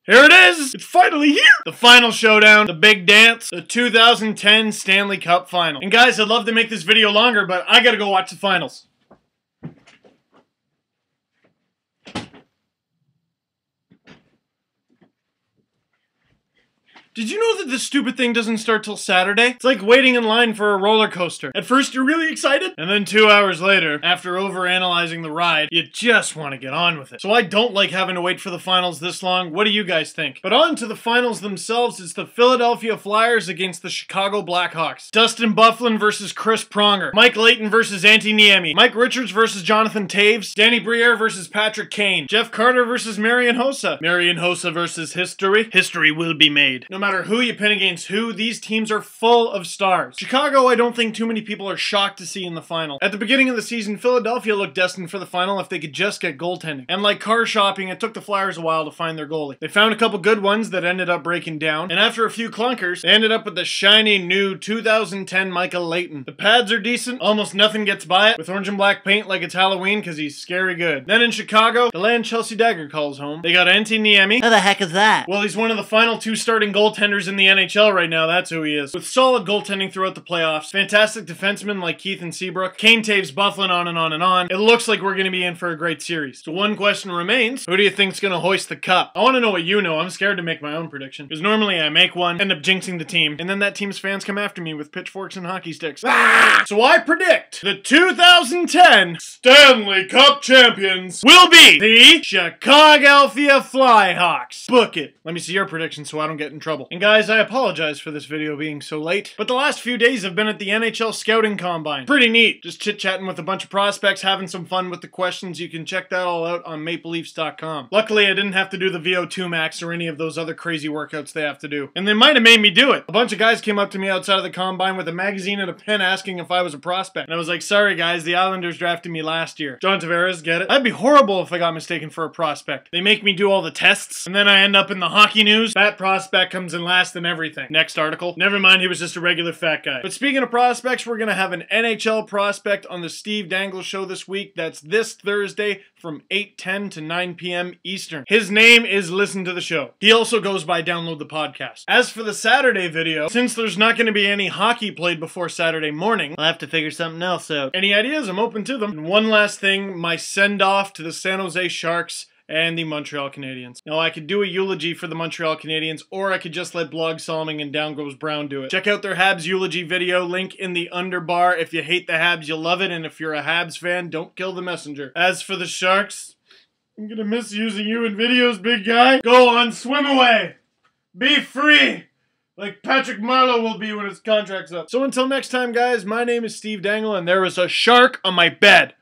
Here it is! It's finally here! The final showdown, the big dance, the 2010 Stanley Cup final. And guys, I'd love to make this video longer, but I gotta go watch the finals. Did you know that this stupid thing doesn't start till Saturday? It's like waiting in line for a roller coaster. At first you're really excited, and then 2 hours later, after overanalyzing the ride, you just want to get on with it. So I don't like having to wait for the finals this long. What do you guys think? But on to the finals themselves. It's the Philadelphia Flyers against the Chicago Blackhawks. Dustin Byfuglien versus Chris Pronger. Mike Layton versus Antti Niemi. Mike Richards versus Jonathan Toews. Danny Briere versus Patrick Kane. Jeff Carter versus Marian Hossa. Marian Hossa versus history. History will be made. No matter who you pin against who, these teams are full of stars. Chicago, I don't think too many people are shocked to see in the final. At the beginning of the season, Philadelphia looked destined for the final if they could just get goaltending. And like car shopping, it took the Flyers a while to find their goalie. They found a couple good ones that ended up breaking down, and after a few clunkers, they ended up with the shiny new 2010 Michael Layton. The pads are decent, almost nothing gets by it, with orange and black paint like it's Halloween because he's scary good. Then in Chicago, the land Chelsea Dagger calls home. They got Antti Niemi. Who the heck is that? Well, he's one of the final two starting goaltenders in the NHL right now, that's who he is. With solid goaltending throughout the playoffs, fantastic defensemen like Keith and Seabrook, Kane, Toews, Byfuglien, on and on and on, it looks like we're going to be in for a great series. So one question remains, who do you think's going to hoist the cup? I want to know what you know. I'm scared to make my own prediction, because normally I make one, end up jinxing the team, and then that team's fans come after me with pitchforks and hockey sticks. Ah! So I predict the 2010 Stanley Cup champions will be the Chicago Flyhawks. Book it. Let me see your prediction so I don't get in trouble. And guys, I apologize for this video being so late, but the last few days have been at the NHL Scouting Combine. Pretty neat. Just chit-chatting with a bunch of prospects, having some fun with the questions. You can check that all out on mapleleafs.com. Luckily, I didn't have to do the VO2 max or any of those other crazy workouts they have to do. And they might have made me do it. A bunch of guys came up to me outside of the Combine with a magazine and a pen asking if I was a prospect. And I was like, sorry guys, the Islanders drafted me last year. John Tavares, get it? That'd be horrible if I got mistaken for a prospect. They make me do all the tests, and then I end up in the hockey news. That prospect comes in last in everything. Next article. Never mind, he was just a regular fat guy. But speaking of prospects, we're gonna have an NHL prospect on the Steve Dangle show this week. That's this Thursday from 8:10 to 9 p.m. Eastern. His name is Listen to the Show. He also goes by Download the Podcast. As for the Saturday video, since there's not gonna be any hockey played before Saturday morning, I'll have to figure something else out. Any ideas? I'm open to them. And one last thing, my send-off to the San Jose Sharks and the Montreal Canadiens. Now, I could do a eulogy for the Montreal Canadiens, or I could just let Blog Solomon and Down Goes Brown do it. Check out their Habs eulogy video, link in the underbar. If you hate the Habs, you'll love it, and if you're a Habs fan, don't kill the messenger. As for the Sharks, I'm gonna miss using you in videos, big guy. Go on, swim away. Be free. Like Patrick Marleau will be when his contract's up. So until next time, guys, my name is Steve Dangle, and there is a shark on my bed.